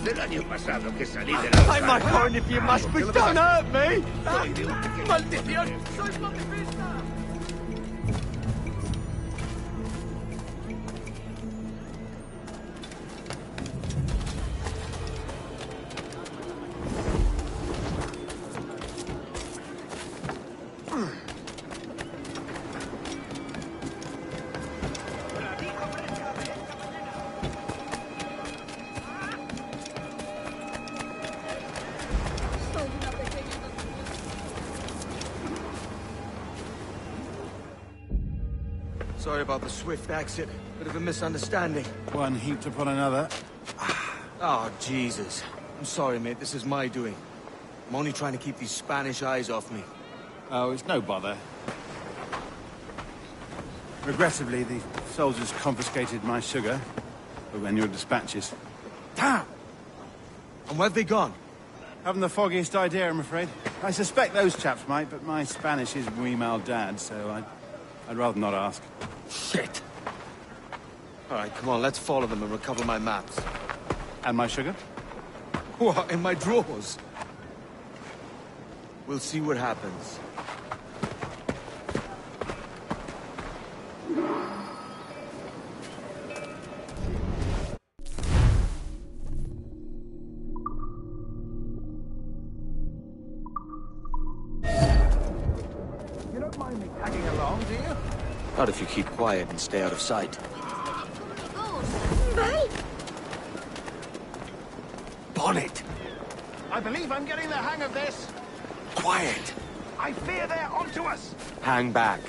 Desde el año pasado que salí de la... I might join if you must, but don't hurt me! Soy de un pequeño... ¡Maldición! ¡Soy pacifista! Sorry about the swift exit. Bit of a misunderstanding. One heaped upon another. Oh, Jesus. I'm sorry, mate. This is my doing. I'm only trying to keep these Spanish eyes off me. Oh, it's no bother. Regrettably, the soldiers confiscated my sugar when your dispatches. Damn! And where have they gone? Haven't the foggiest idea, I'm afraid. I suspect those chaps might, but my Spanish is muy mal dad, so I'd rather not ask. Shit! All right, come on, let's follow them and recover my maps. And my sugar? What, in my drawers? We'll see what happens. You don't mind me tagging along, do you? Not if you keep quiet and stay out of sight. Bonnet! I believe I'm getting the hang of this. Quiet! I fear they're onto us. Hang back.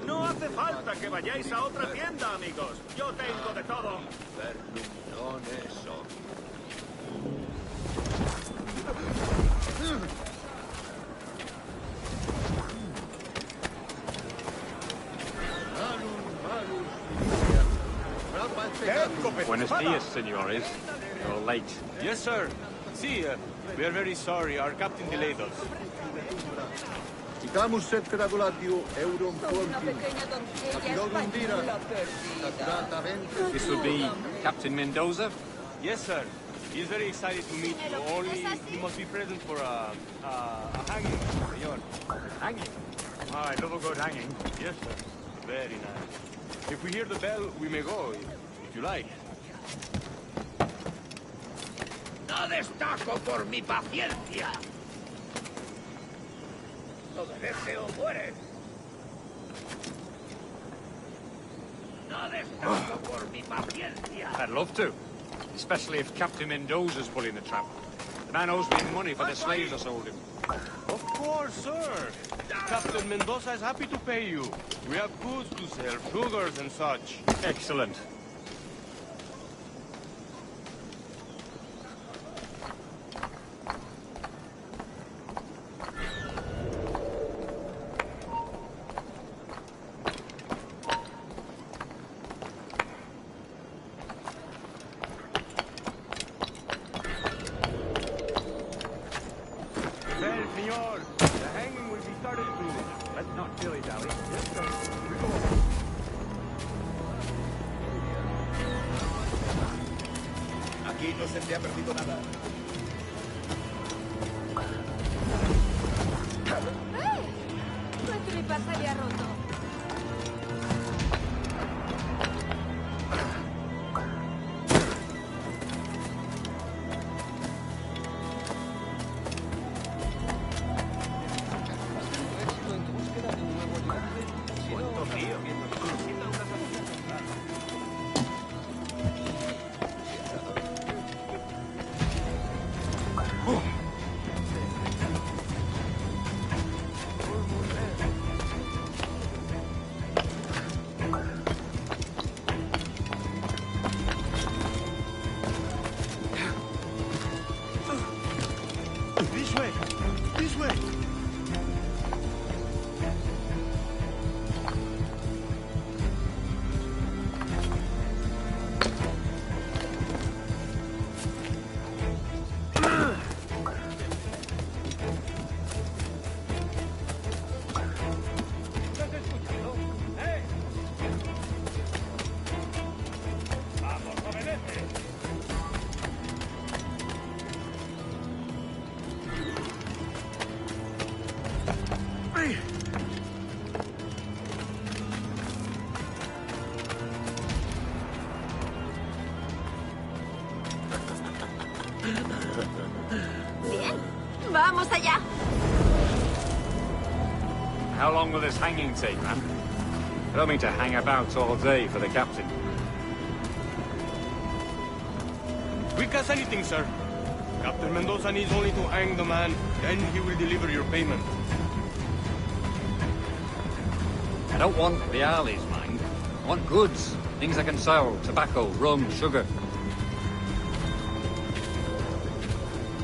No hace falta que vayáis a otra tienda, amigos. Yo tengo de todo. Buenos dias, senores. You're late. Yes, sir. See, we are very sorry. Our captain delayed us. This will be Captain Mendoza? Yes, sir. He is very excited to meet you. Only he must be present for a hanging, senor. Hanging. Ah, I love a good hanging. Yes, sir. Very nice. If we hear the bell, we may go, if you like. No destaco por mi paciencia. Obedece o muere. No destaco por mi paciencia. I'd love to. Especially if Captain Mendoza's pulling the trap. The man owes me money for the slaves I sold him. Of course, sir. Captain Mendoza is happy to pay you. We have goods to sell, sugars and such. Excellent. Well, senor, the hanging will be started soon. Let's not dilly-dally. Yes, sir. We go. Aquí no se te ha perdido nada. ¡Tu tripa se había roto! How long will this hanging take, man? I don't mean to hang about all day for the captain. Quick as anything, sir. Captain Mendoza needs only to hang the man, then he will deliver your payment. I don't want reales, mind. I want goods. Things I can sell. Tobacco, rum, sugar.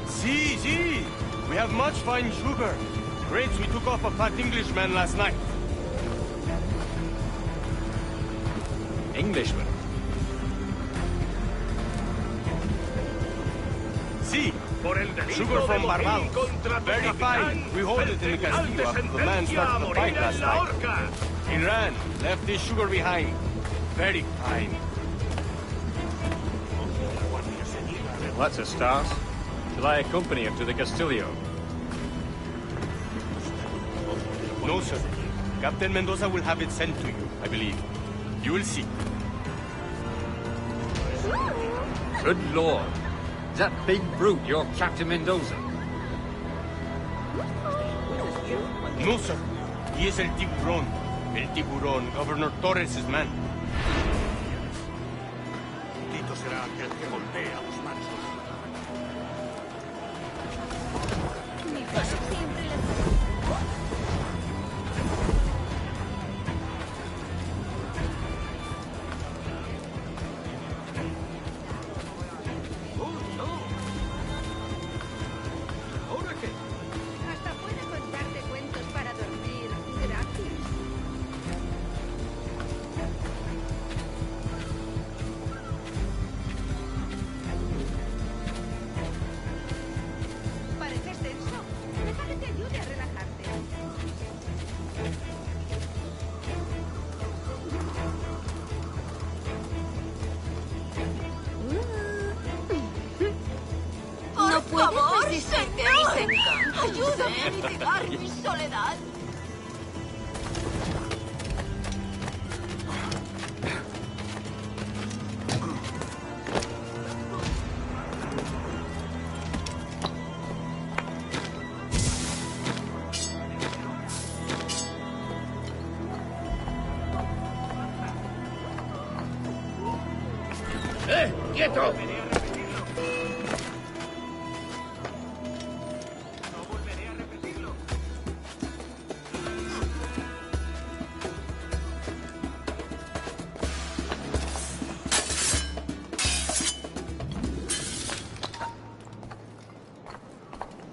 See. We have much fine sugar. Crates we took off a fat Englishman last night. Englishman? See, Por el delito sugar de from morir Barbados. contra tu Very capitán, fine. We hold it in the tribunal castillo te after the man sentencia a started the fight morir last en la night. horca. He ran, left his sugar behind. Very fine. Well, that's a start. Shall I accompany him to the Castillo? No, sir. Captain Mendoza will have it sent to you, I believe. You will see. Good Lord. Is that big brute your Captain Mendoza? No, sir. He is El Tiburón. El Tiburón, Governor Torres' man. Tito será aquel que golpea a los mansos. Mi padre siempre la... Hasta puede contarte cuentos para dormir gratis. Pareces tenso. Deja que te ayude a relajarte. Por favor, señor, ayúdame a mitigar mi soledad. ¡Quieto!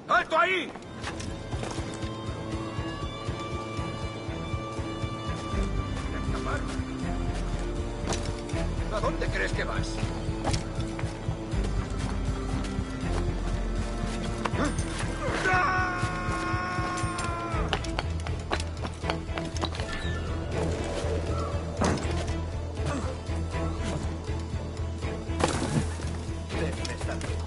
¡Alto ahí! ¿A dónde crees que vas? Déjeme estar bien.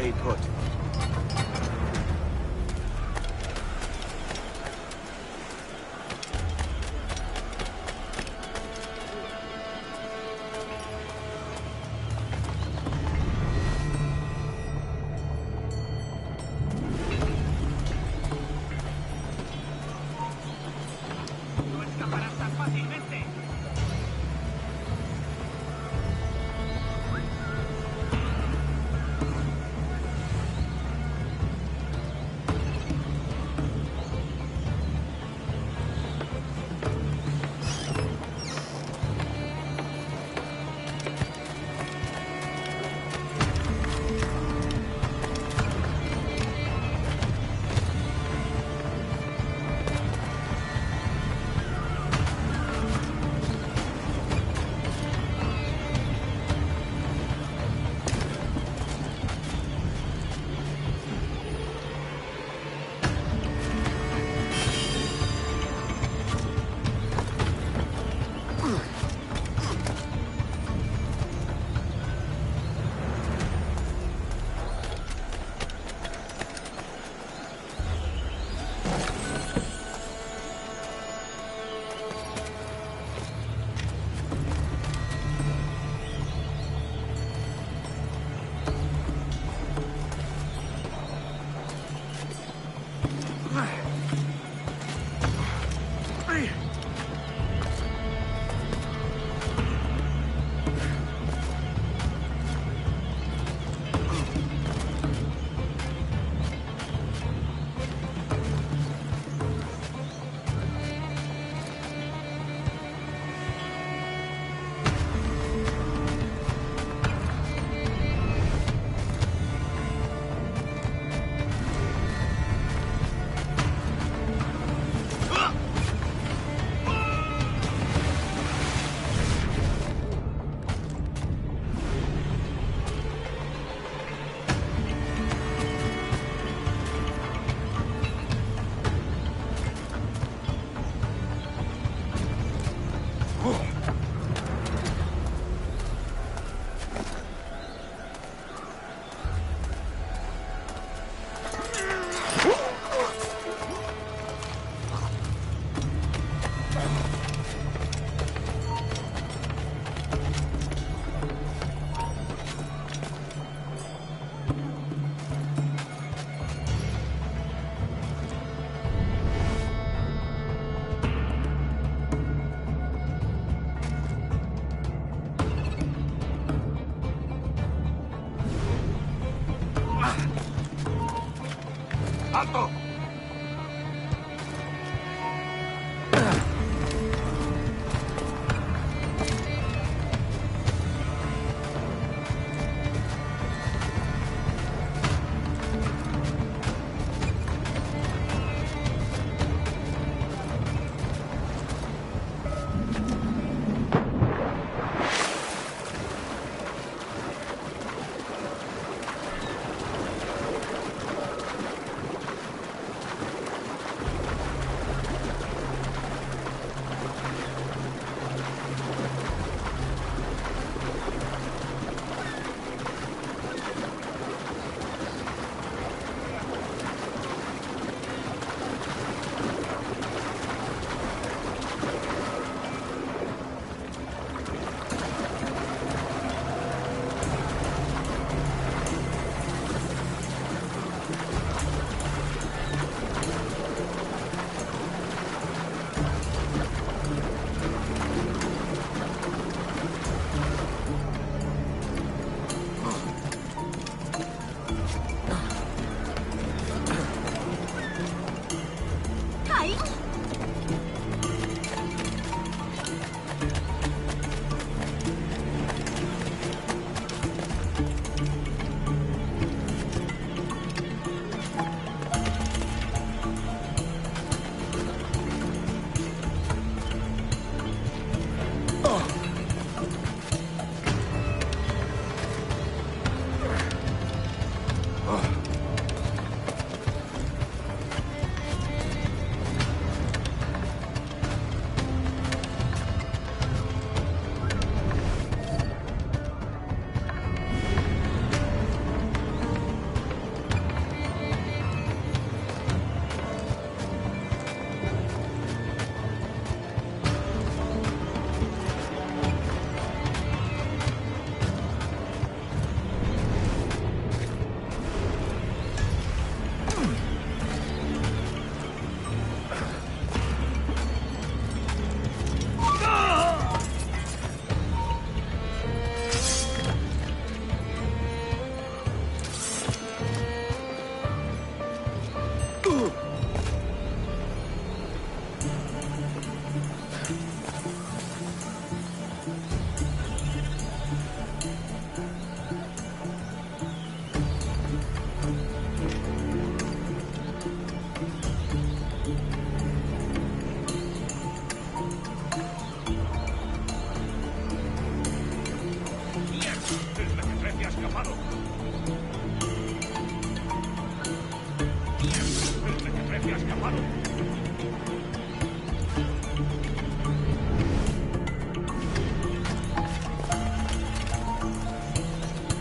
stay put. No escaparás tan fácilmente.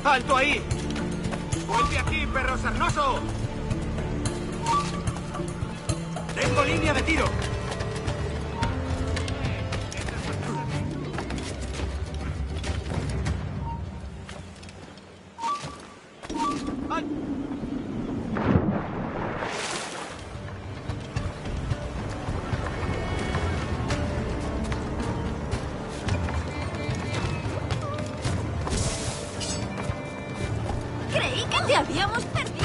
¡Alto ahí! ¡Vuelve aquí, perro sarnoso! ¡Tengo línea de tiro! Creí que te habíamos perdido.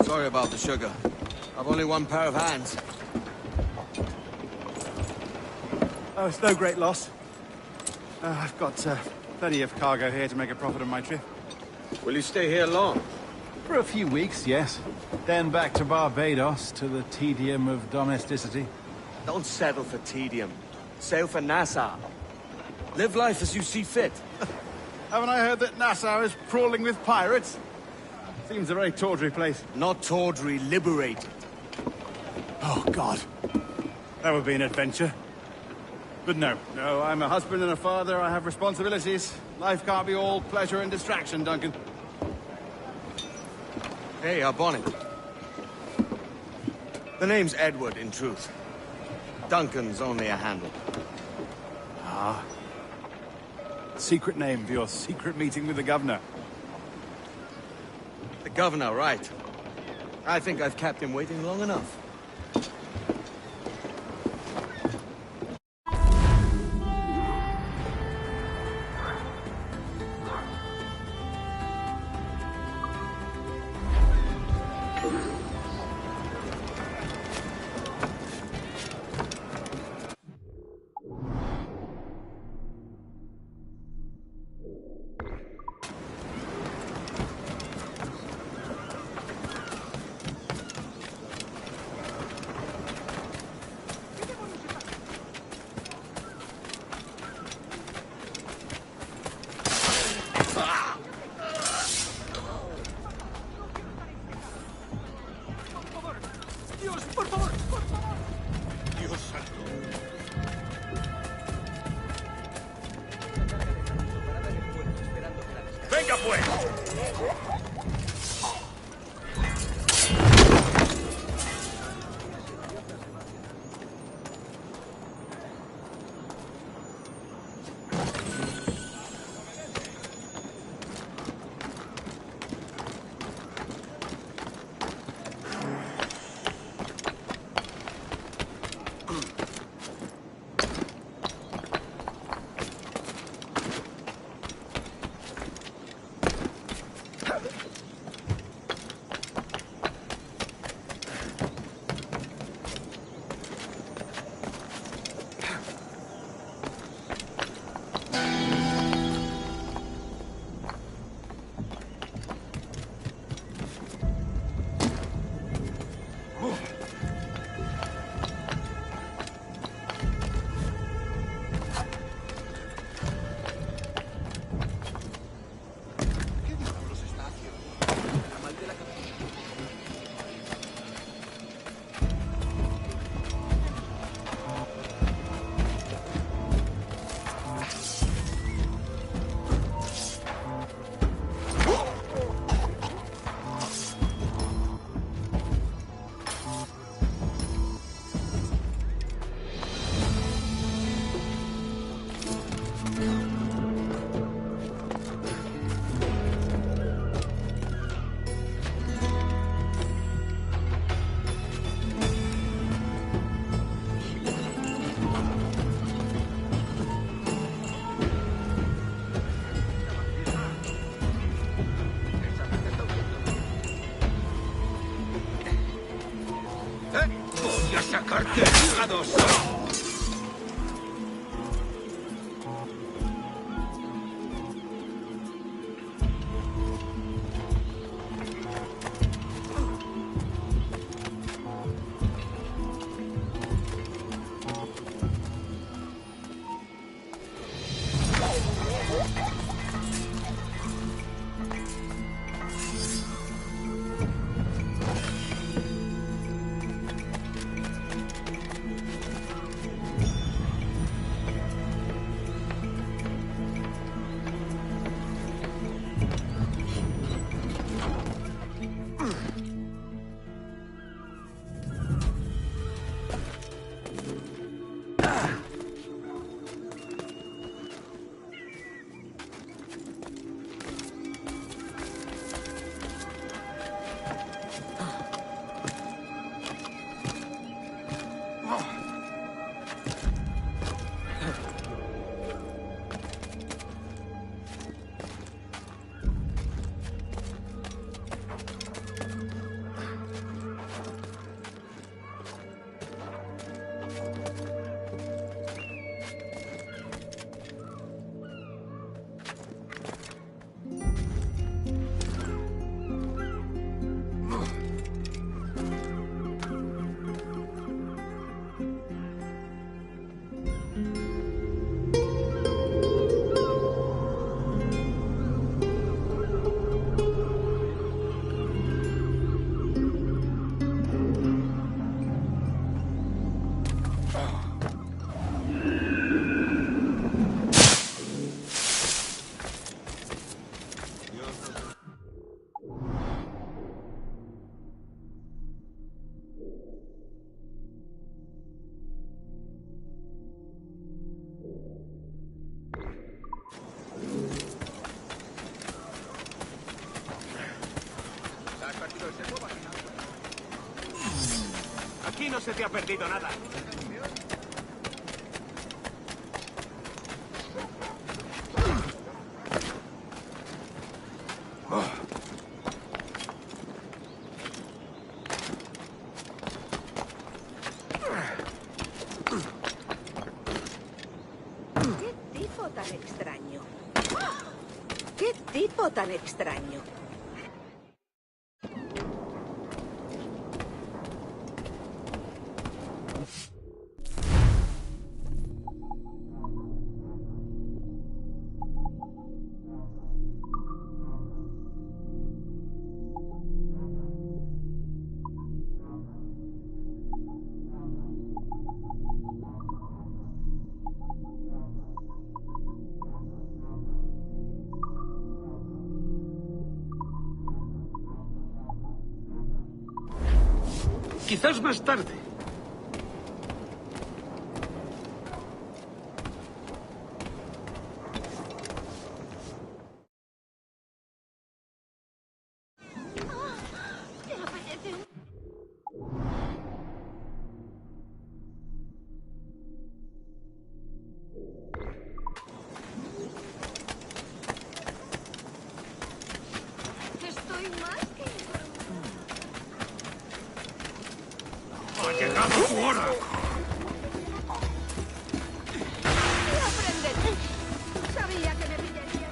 Sorry about the sugar. I've only one pair of hands. Oh, it's no great loss. I've got plenty of cargo here to make a profit on my trip. Will you stay here long? For a few weeks, yes. Then back to Barbados, to the tedium of domesticity. Don't settle for tedium. Sail for Nassau. Live life as you see fit. Haven't I heard that Nassau is crawling with pirates? Seems a very tawdry place. Not tawdry, liberated. Oh, God. That would be an adventure. But no, I'm a husband and a father. I have responsibilities. Life can't be all pleasure and distraction, Duncan. Hey, Bonnie. The name's Edward, in truth. Duncan's only a handle. Ah. Secret name for your secret meeting with the governor. The governor, right. I think I've kept him waiting long enough. ¡Venga, pues! ahogados! Aquí no se te ha perdido nada. ¿Qué tipo tan extraño? ¿Qué tipo tan extraño? Quizás más tarde. ¿Te apetece un... Estoy más que... ¡Ha llegado tu hora! ¡Apréndete! Sabía que me pillaría.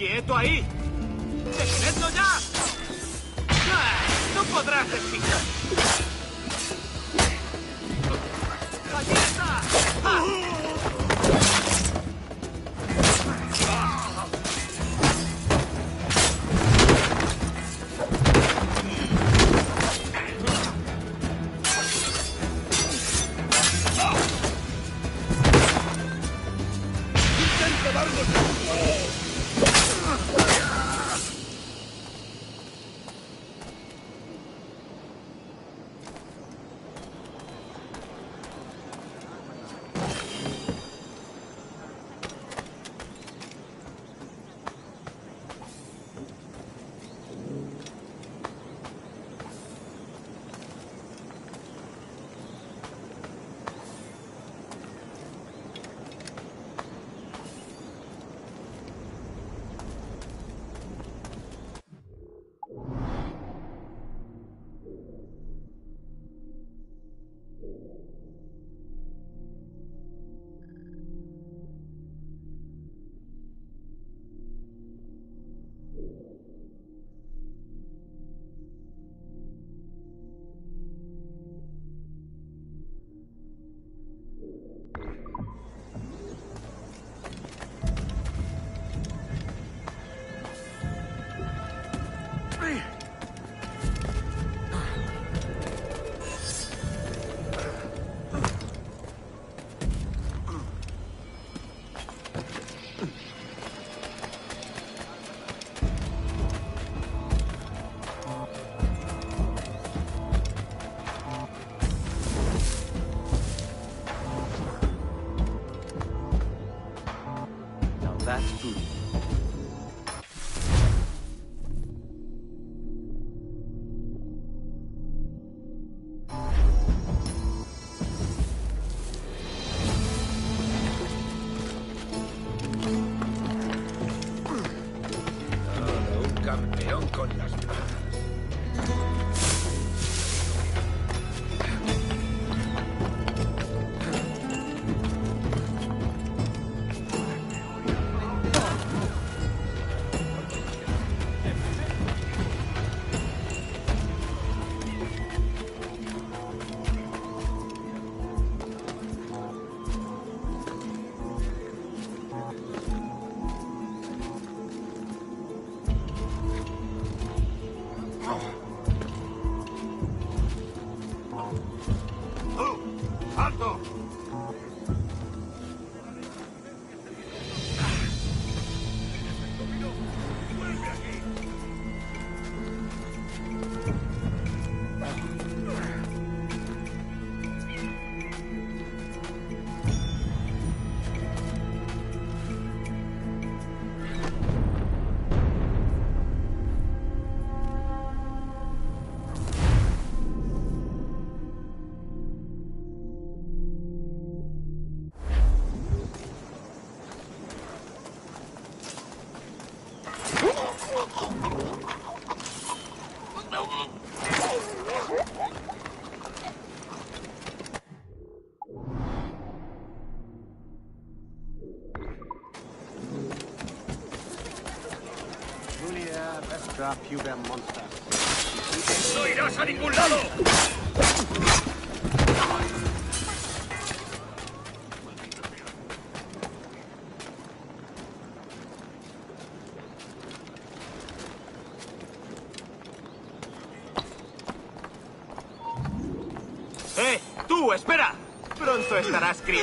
¡Quieto ahí! ¡Detenedlo ya! ¡Ah! ¡No podrás despistar! ¡Allí está! ¡Ah! That's good. Todo un campeón con las manos. ¡Alto! Julia, let's drop you them monsters. ¡No irás a ningún lado! ¡Tú, espera! Pronto estarás Chris.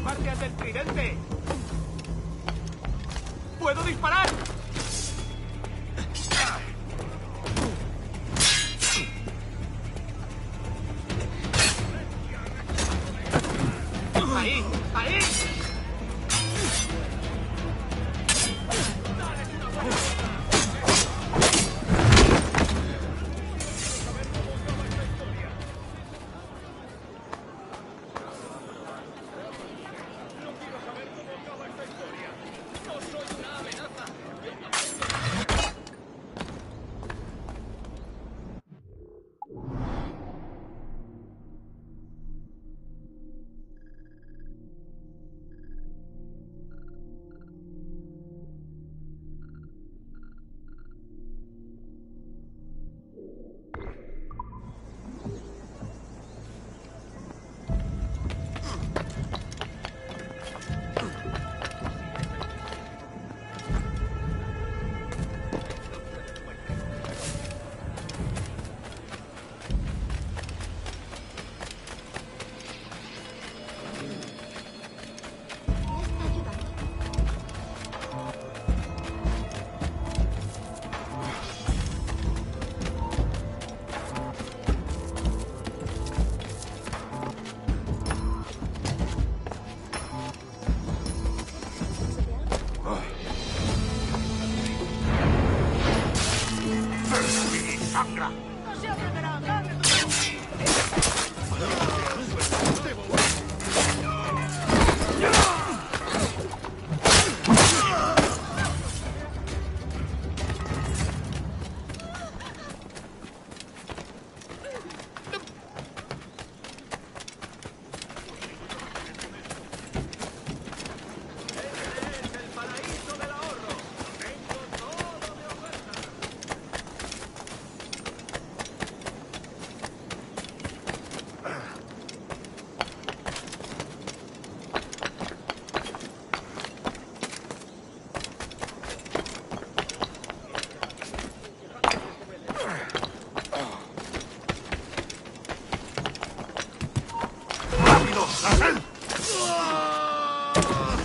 guardias del tridente! ¡Puedo disparar! ¡Ahí! ¡Ahí!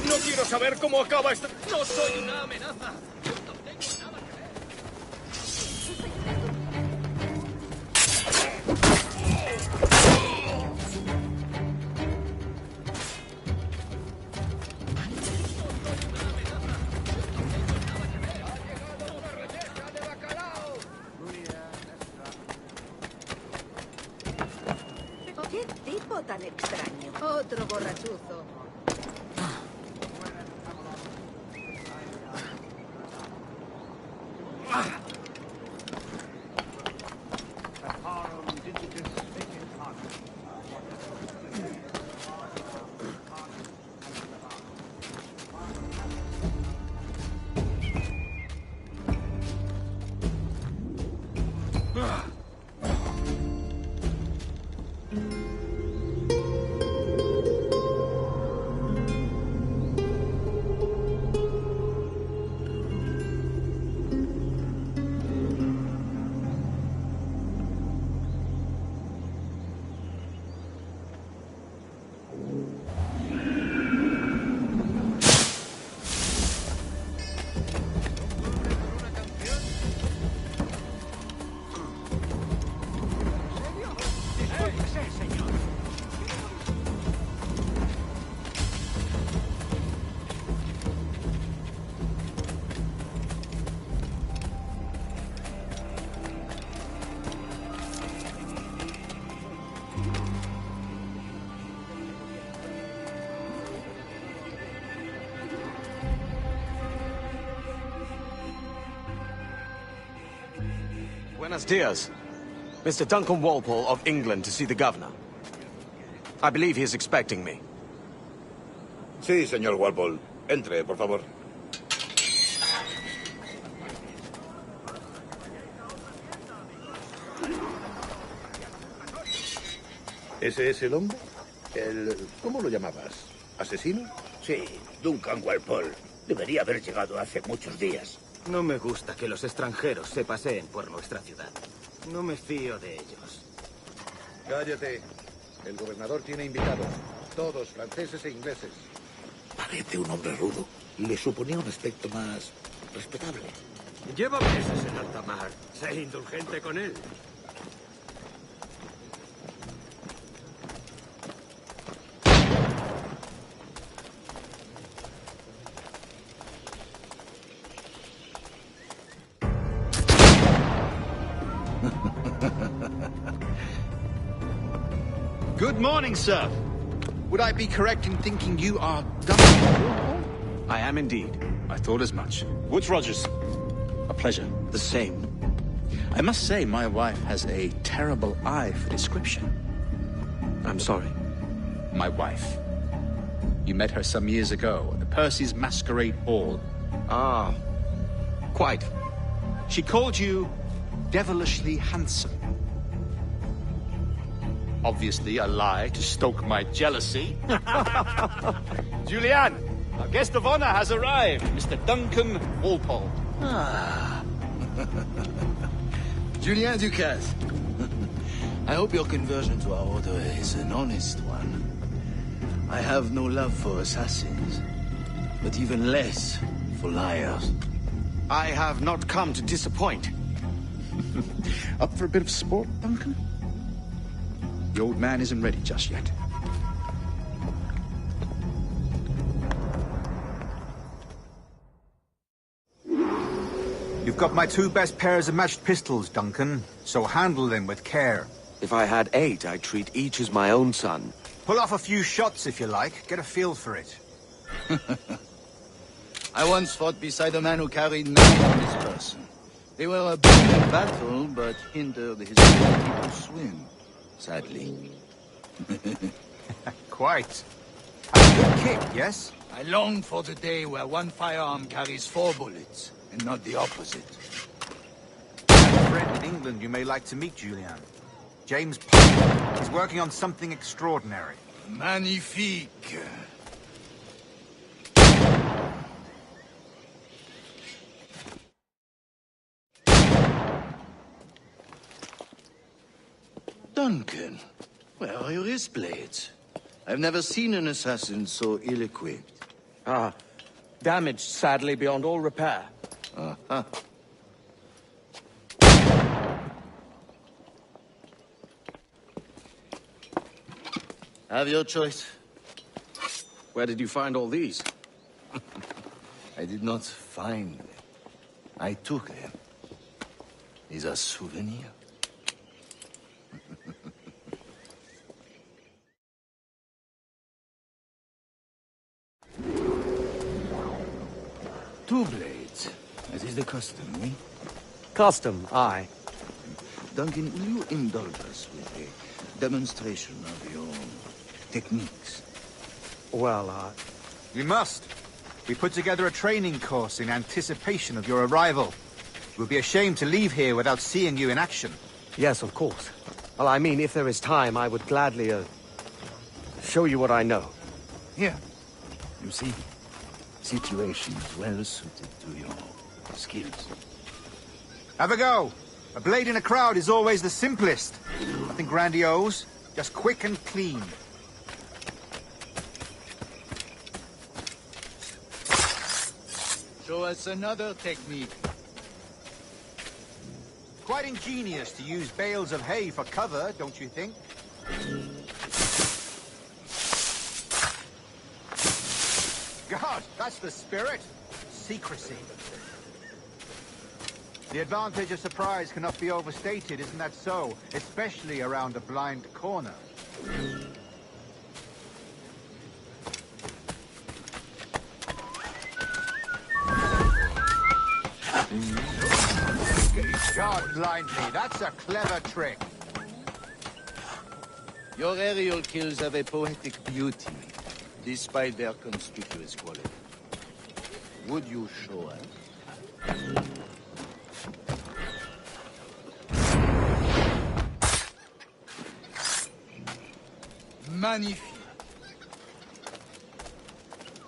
No quiero saber cómo acaba esto. No soy una amenaza. ¿Qué tipo tan extraño? Otro borrachuzo. Buenos dias. Mr. Duncan Walpole of England to see the governor. I believe he is expecting me. Sí, señor Walpole. Entre, por favor. ¿Ese es el hombre? ¿Cómo lo llamabas? ¿Asesino? Sí, Duncan Walpole. Debería haber llegado hace muchos días. No me gusta que los extranjeros se paseen por nuestra ciudad. No me fío de ellos. Cállate. El gobernador tiene invitados. todos, franceses e ingleses. Parece un hombre rudo. Le suponía un aspecto más respetable. Lleva meses en alta mar. Sé indulgente con él. Good morning, sir. Would I be correct in thinking you are Duncan? I am indeed. I thought as much. Woods Rogers. A pleasure. The same. I must say, my wife has a terrible eye for description. I'm sorry. My wife. You met her some years ago at the Percy's Masquerade Ball. Ah, quite. She called you devilishly handsome. Obviously a lie to stoke my jealousy. Julianne, our guest of honor has arrived, Mr. Duncan Walpole. Ah. Julien Ducasse. I hope your conversion to our order is an honest one. I have no love for assassins, but even less for liars. I have not come to disappoint. Up for a bit of sport, Duncan? The old man isn't ready just yet. You've got my 2 best pairs of matched pistols, Duncan, so handle them with care. If I had 8, I'd treat each as my own son. Pull off a few shots if you like. Get a feel for it. I once fought beside a man who carried men on his person. They were a boon in battle, but hindered his ability to swim, sadly. Quite. A good kick, yes? I long for the day where one firearm carries 4 bullets, and not the opposite. I have a friend in England you may like to meet, Julian. James Pike. He's working on something extraordinary. Magnifique. Duncan, where are your wrist blades? I've never seen an assassin so ill-equipped. Ah, damaged sadly beyond all repair. Uh-huh. Have your choice. Where did you find all these? I did not find them. I took them. These are souvenirs. Two blades, as is the custom, eh? Custom, aye. Duncan, will you indulge us with a demonstration of your techniques? Well, We must. We put together a training course in anticipation of your arrival. We'll be ashamed to leave here without seeing you in action. Yes, of course. Well, I mean, if there is time, I would gladly, show you what I know. Here. You see? Situations well suited to your skills. Have a go. A blade in a crowd is always the simplest. Nothing grandiose, just quick and clean. Show us another technique. Quite ingenious to use bales of hay for cover, don't you think? God, that's the spirit. Secrecy. The advantage of surprise cannot be overstated, isn't that so? Especially around a blind corner. God blind me, that's a clever trick. Your aerial kills have a poetic beauty, despite their conspicuous quality. Would you show us? Magnifique.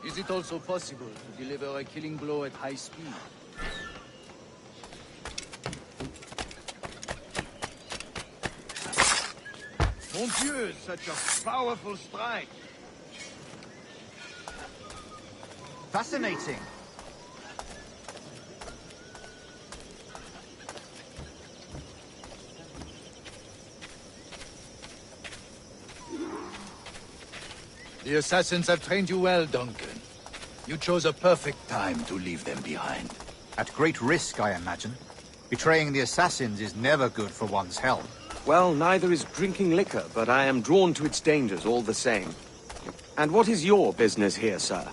Is it also possible to deliver a killing blow at high speed? Mon Dieu, such a powerful strike. Fascinating. The assassins have trained you well, Duncan. You chose a perfect time to leave them behind. At great risk, I imagine. Betraying the assassins is never good for one's health. Well, neither is drinking liquor, but I am drawn to its dangers all the same. And what is your business here, sir?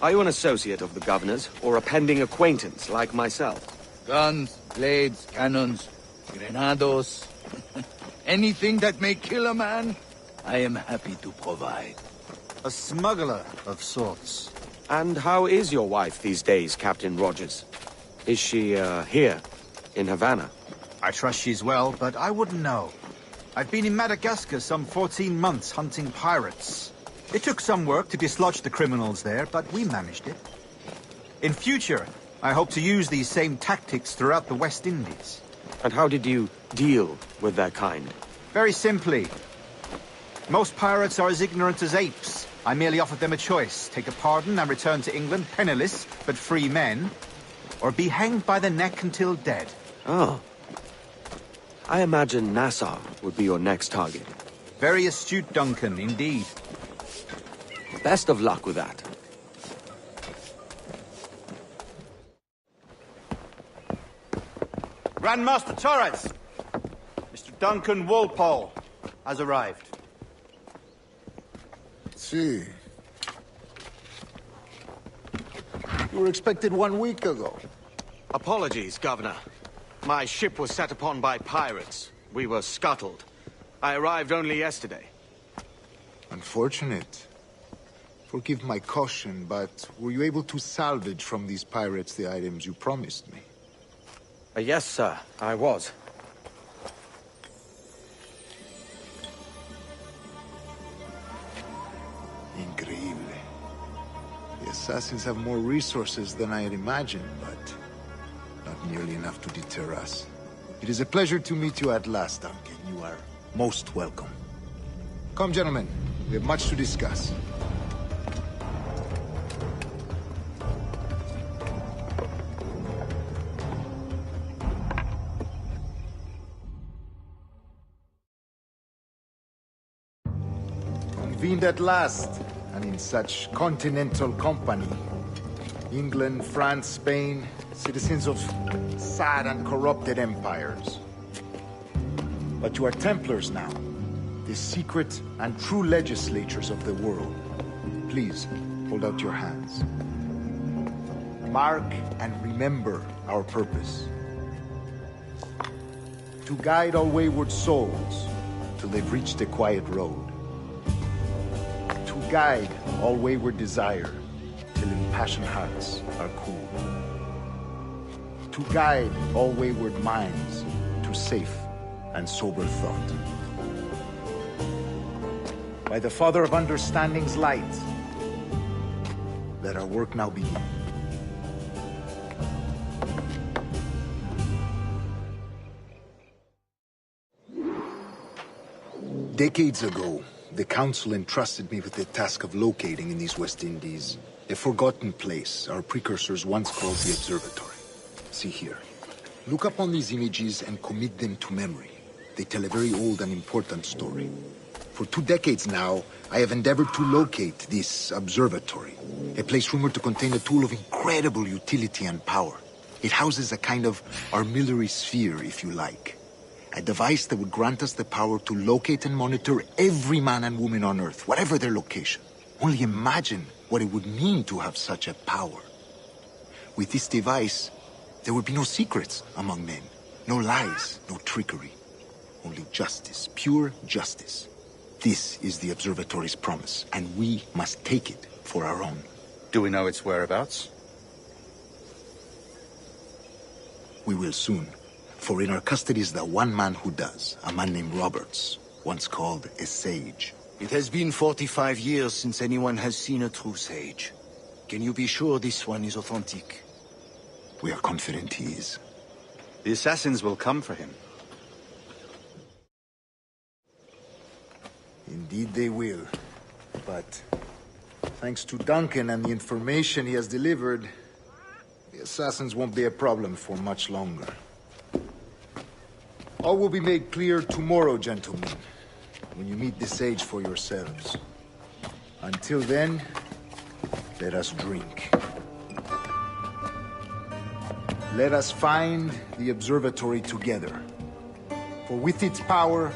Are you an associate of the governor's, or a pending acquaintance like myself? Guns, blades, cannons, grenados. Anything that may kill a man, I am happy to provide. A smuggler of sorts. And how is your wife these days, Captain Rogers? Is she, here, in Havana? I trust she's well, but I wouldn't know. I've been in Madagascar some 14 months hunting pirates. It took some work to dislodge the criminals there, but we managed it. In future, I hope to use these same tactics throughout the West Indies. And how did you deal with their kind? Very simply. Most pirates are as ignorant as apes. I merely offered them a choice. Take a pardon and return to England penniless, but free men. Or be hanged by the neck until dead. Oh. I imagine Nassau would be your next target. Very astute, Duncan, indeed. Best of luck with that. Grandmaster Torres! Mr. Duncan Walpole has arrived. See. You were expected 1 week ago. Apologies, Governor. My ship was set upon by pirates. We were scuttled. I arrived only yesterday. Unfortunate. Forgive my caution, but were you able to salvage from these pirates the items you promised me? Yes, sir, I was. Increíble. The assassins have more resources than I had imagined, but not nearly enough to deter us. It is a pleasure to meet you at last, Duncan. You are most welcome. Come, gentlemen. We have much to discuss. Convened at last, and in such continental company. England, France, Spain, citizens of sad and corrupted empires. But you are Templars now, the secret and true legislators of the world. Please, hold out your hands. Mark and remember our purpose. To guide all wayward souls till they've reached the quiet road. To guide all wayward desire till impassioned hearts are cool. To guide all wayward minds to safe and sober thought. By the Father of Understanding's light, let our work now begin. Decades ago, the Council entrusted me with the task of locating in these West Indies a forgotten place our precursors once called the Observatory. See here. Look upon these images and commit them to memory. They tell a very old and important story. For 2 decades now, I have endeavored to locate this observatory, a place rumored to contain a tool of incredible utility and power. It houses a kind of armillary sphere, if you like. A device that would grant us the power to locate and monitor every man and woman on Earth, whatever their location. Only imagine what it would mean to have such a power. With this device, there would be no secrets among men, no lies, no trickery. Only justice, pure justice. This is the Observatory's promise, and we must take it for our own. Do we know its whereabouts? We will soon. For in our custody is the one man who does, a man named Roberts, once called a sage. It has been 45 years since anyone has seen a true sage. Can you be sure this one is authentic? We are confident he is. The assassins will come for him. Indeed they will. But Thanks to Duncan and the information he has delivered, the assassins won't be a problem for much longer. All will be made clear tomorrow, gentlemen, when you meet the sage for yourselves. Until then, let us drink. Let us find the observatory together. For with its power,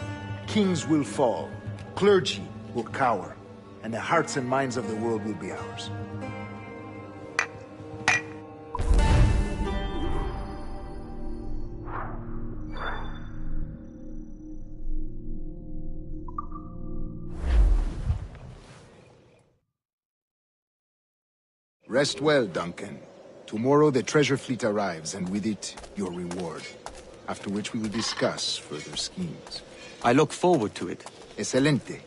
kings will fall, clergy will cower, and the hearts and minds of the world will be ours. Rest well, Duncan. Tomorrow the treasure fleet arrives, and with it, your reward. After which we will discuss further schemes. I look forward to it. Excelente.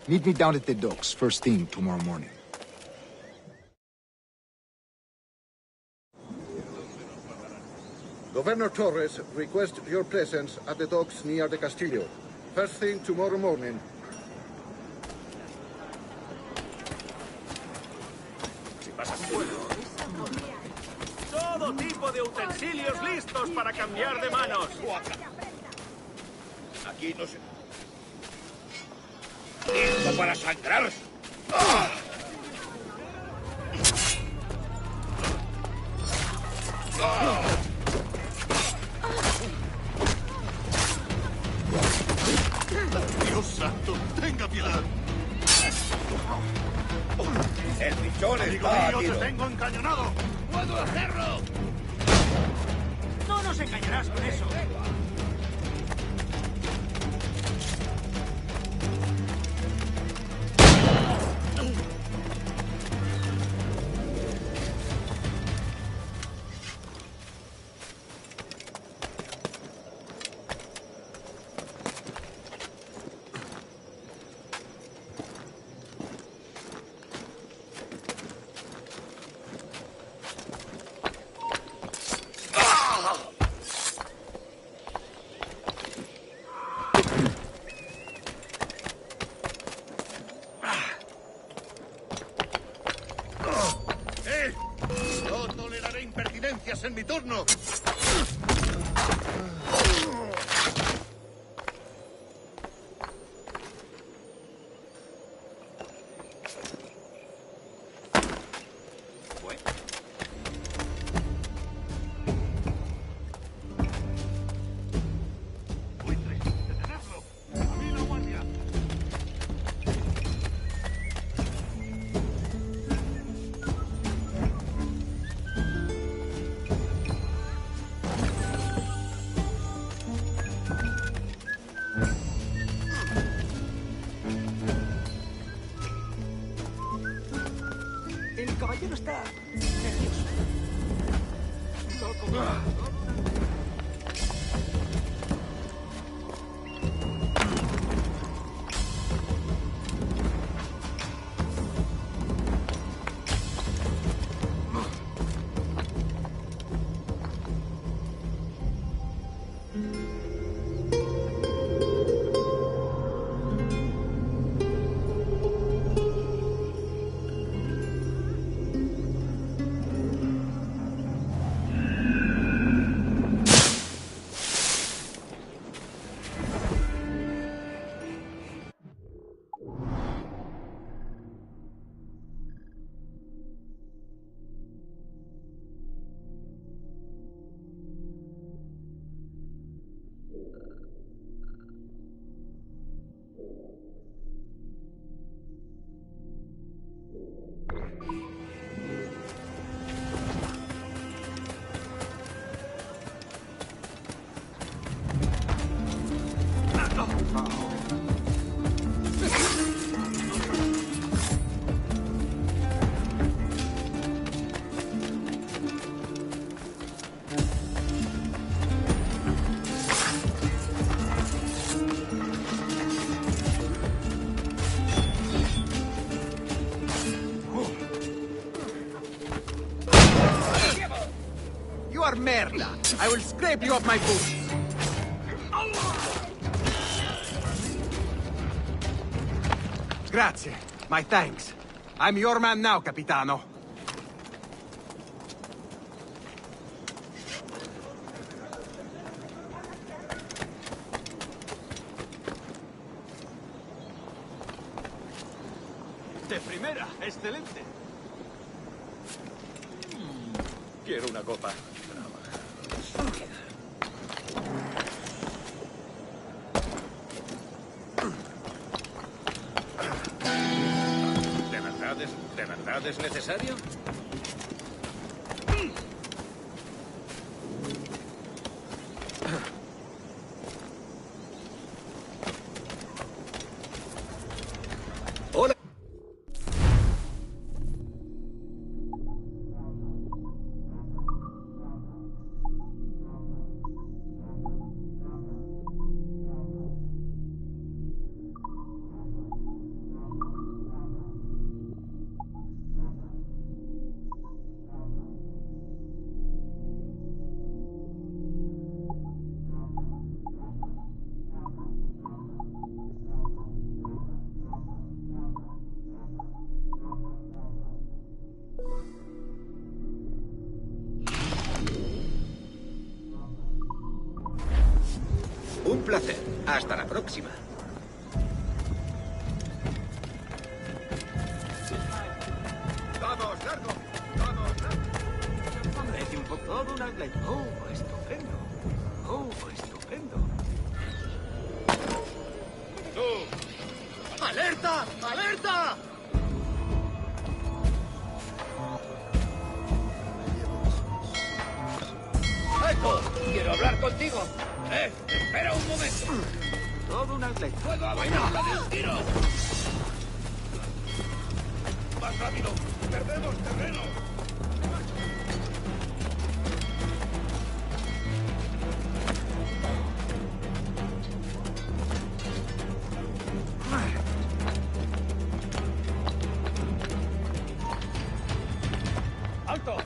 Meet me down at the docks first thing tomorrow morning. Governor Torres requests your presence at the docks near the Castillo. First thing tomorrow morning. Todo tipo de utensilios listos para cambiar de manos. Aquí no se... ¿Listo para sangrar? ¡Ah! Dios santo, tenga piedad. El pichón Amigo está mío, aquí. te tengo encañonado. ¡Puedo hacerlo! No nos engañarás con eso. No toleraré impertinencias en mi turno. El caballero está nervioso. You are merda. I will scrape you off my boots. Grazie. My thanks. I'm your man now, Capitano. De primera, excelente. Quiero una copa. ¿De verdad es necesario? Hola. Un placer. Hasta la próxima. ¡Vamos, largo! ¡Vamos, largo! Parece un poco... Todo un outlet. Oh, estupendo. Oh, estupendo. ¡Tú! ¡Alerta! ¡Alerta! ¡Echo! ¡Quiero hablar contigo! ¡Espera un momento! Todo un outlet. ¡Fuego a vainilla de un tiro! ¡Más rápido! ¡Perdemos terreno! ¡Alto!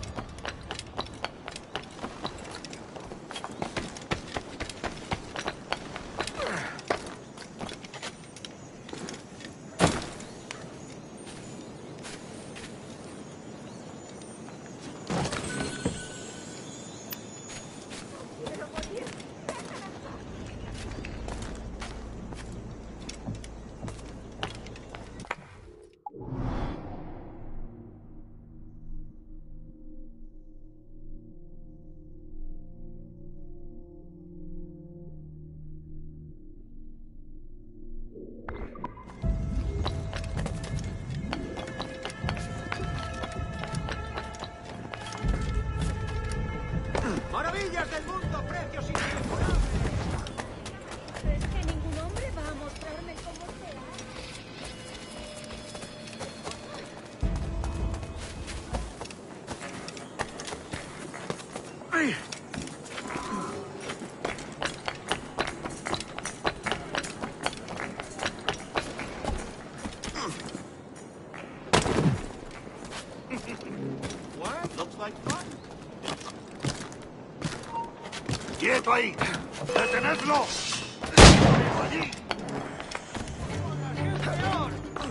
¡Maravillas del mundo! ¡Precios incalculables! ¿Es que ningún hombre va a mostrarme cómo se hace? What? Looks like fun. ¡Quieto ahí! ¡Detenedlo! ¡Allí!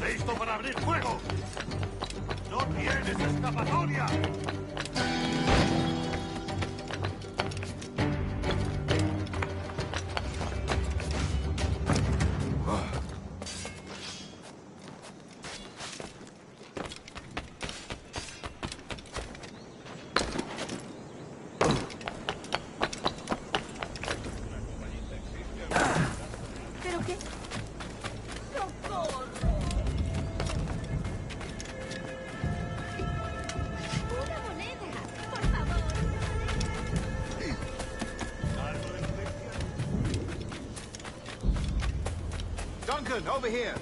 ¡Listo para abrir fuego! ¡No tienes escapatoria! ¿Pero qué? ¡Socorro! ¡Una moneda! ¡Por favor! Duncan, over here.